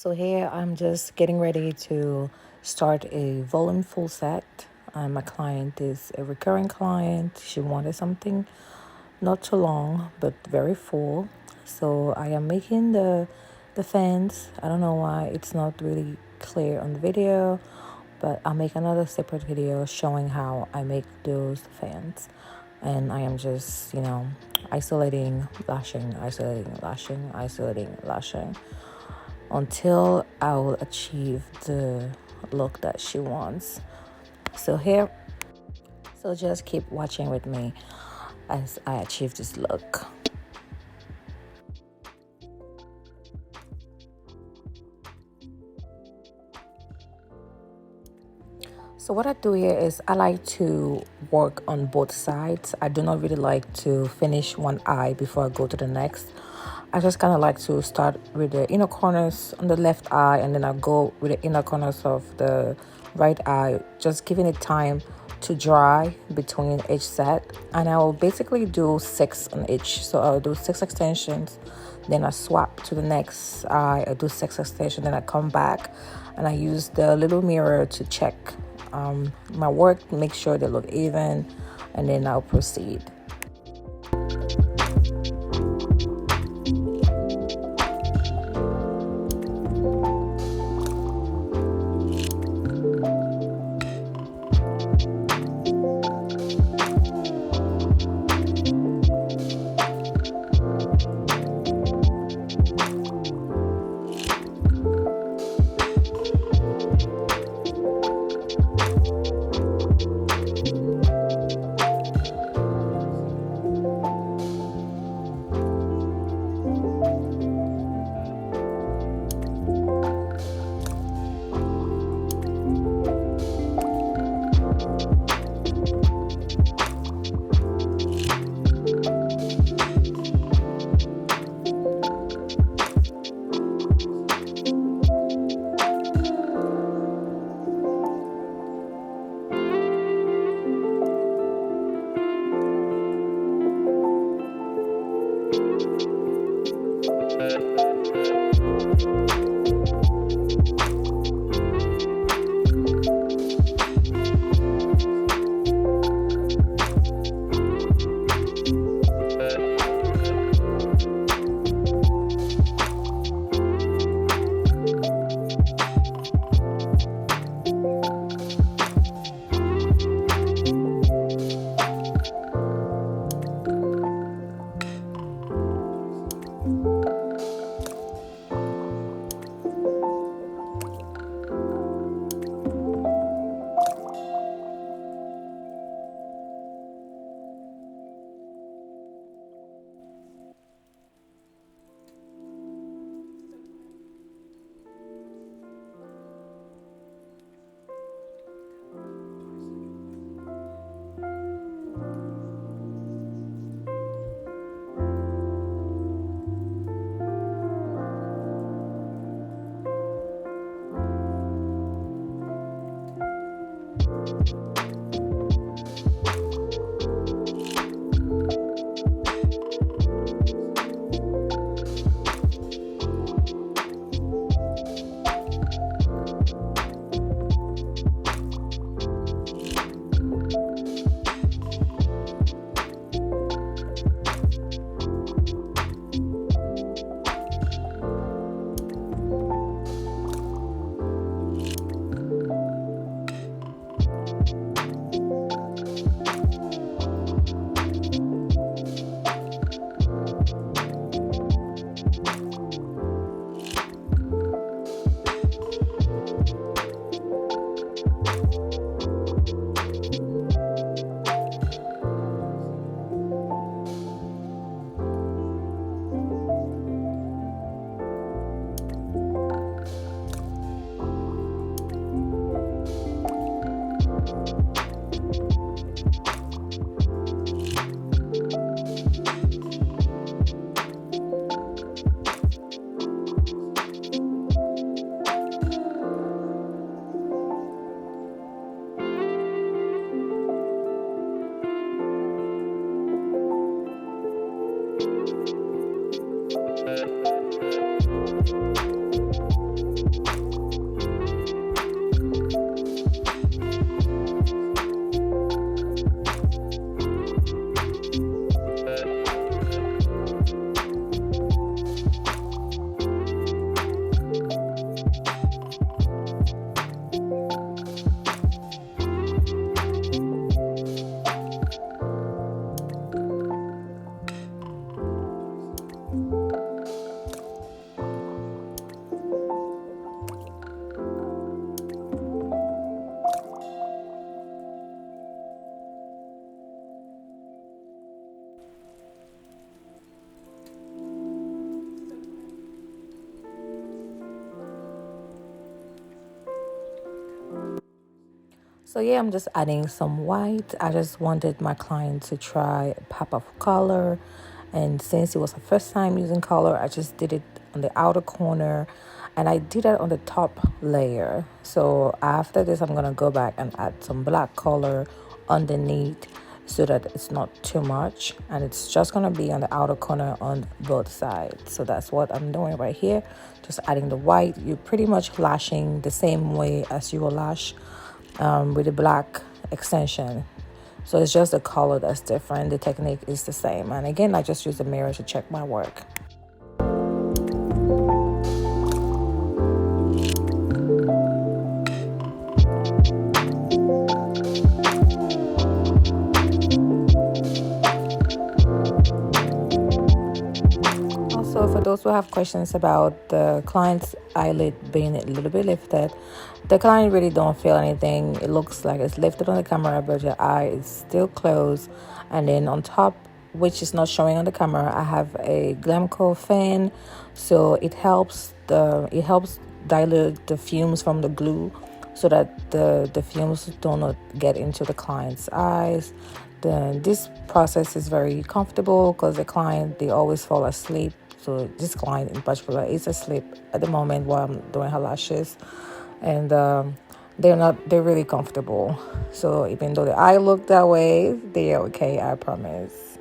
So here I'm just getting ready to start a volume full set. My client is a recurring client. She wanted something not too long but very full. So I am making the fans. I don't know why it's not really clear on the video, but I'll make another separate video showing how I make those fans. And I am just, isolating, lashing, isolating, lashing, isolating, lashing until I will achieve the look that she wants. So just keep watching with me as I achieve this look. So what I do here is I like to work on both sides. I do not really like to finish one eye before I go to the next. I just kind of like to start with the inner corners on the left eye, and then I go with the inner corners of the right eye, just giving it time to dry between each set. And I will basically do 6 on each. So I'll do 6 extensions, then I swap to the next eye, I do 6 extensions, then I come back and I use the little mirror to check my work, make sure they look even, and then I'll proceed. So yeah, I'm just adding some white. I just wanted my client to try a pop of color. And since it was her first time using color, I just did it on the outer corner and I did that on the top layer. So after this, I'm gonna go back and add some black color underneath so that it's not too much, and it's just gonna be on the outer corner on both sides. So that's what I'm doing right here, just adding the white. You're pretty much lashing the same way as you will lash with the black extension. So it's just the color that's different. The technique is the same. And again, I just use the mirror to check my work. Also, for those who have questions about the client's eyelid being a little bit lifted, the client really don't feel anything. It looks like it's lifted on the camera, but your eye is still closed. And then on top, which is not showing on the camera, I have a Glamco fan, so it helps dilute the fumes from the glue, so that the fumes do not get into the client's eyes. Then this process is very comfortable because the client, they always fall asleep. So this client in particular is asleep at the moment while I'm doing her lashes, and they're really comfortable. So even though the eye look that way, they're okay, I promise.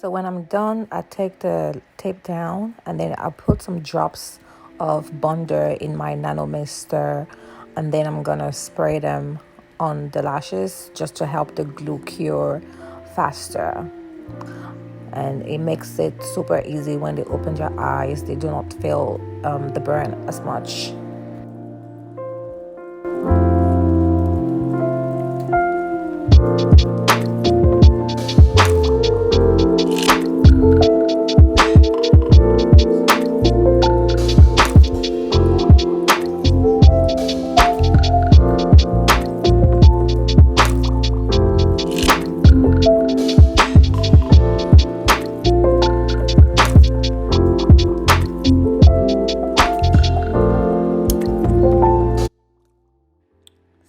So when I'm done, I take the tape down and then I put some drops of Bonder in my nano mister, and then I'm gonna spray them on the lashes just to help the glue cure faster, and it makes it super easy when they open your eyes. They do not feel the burn as much.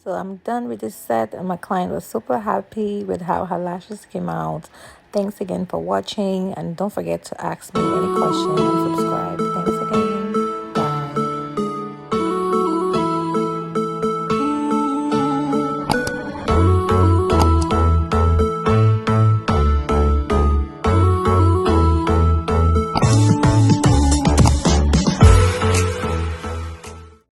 So I'm done with this set, and my client was super happy with how her lashes came out. Thanks again for watching, and don't forget to ask me any question and subscribe.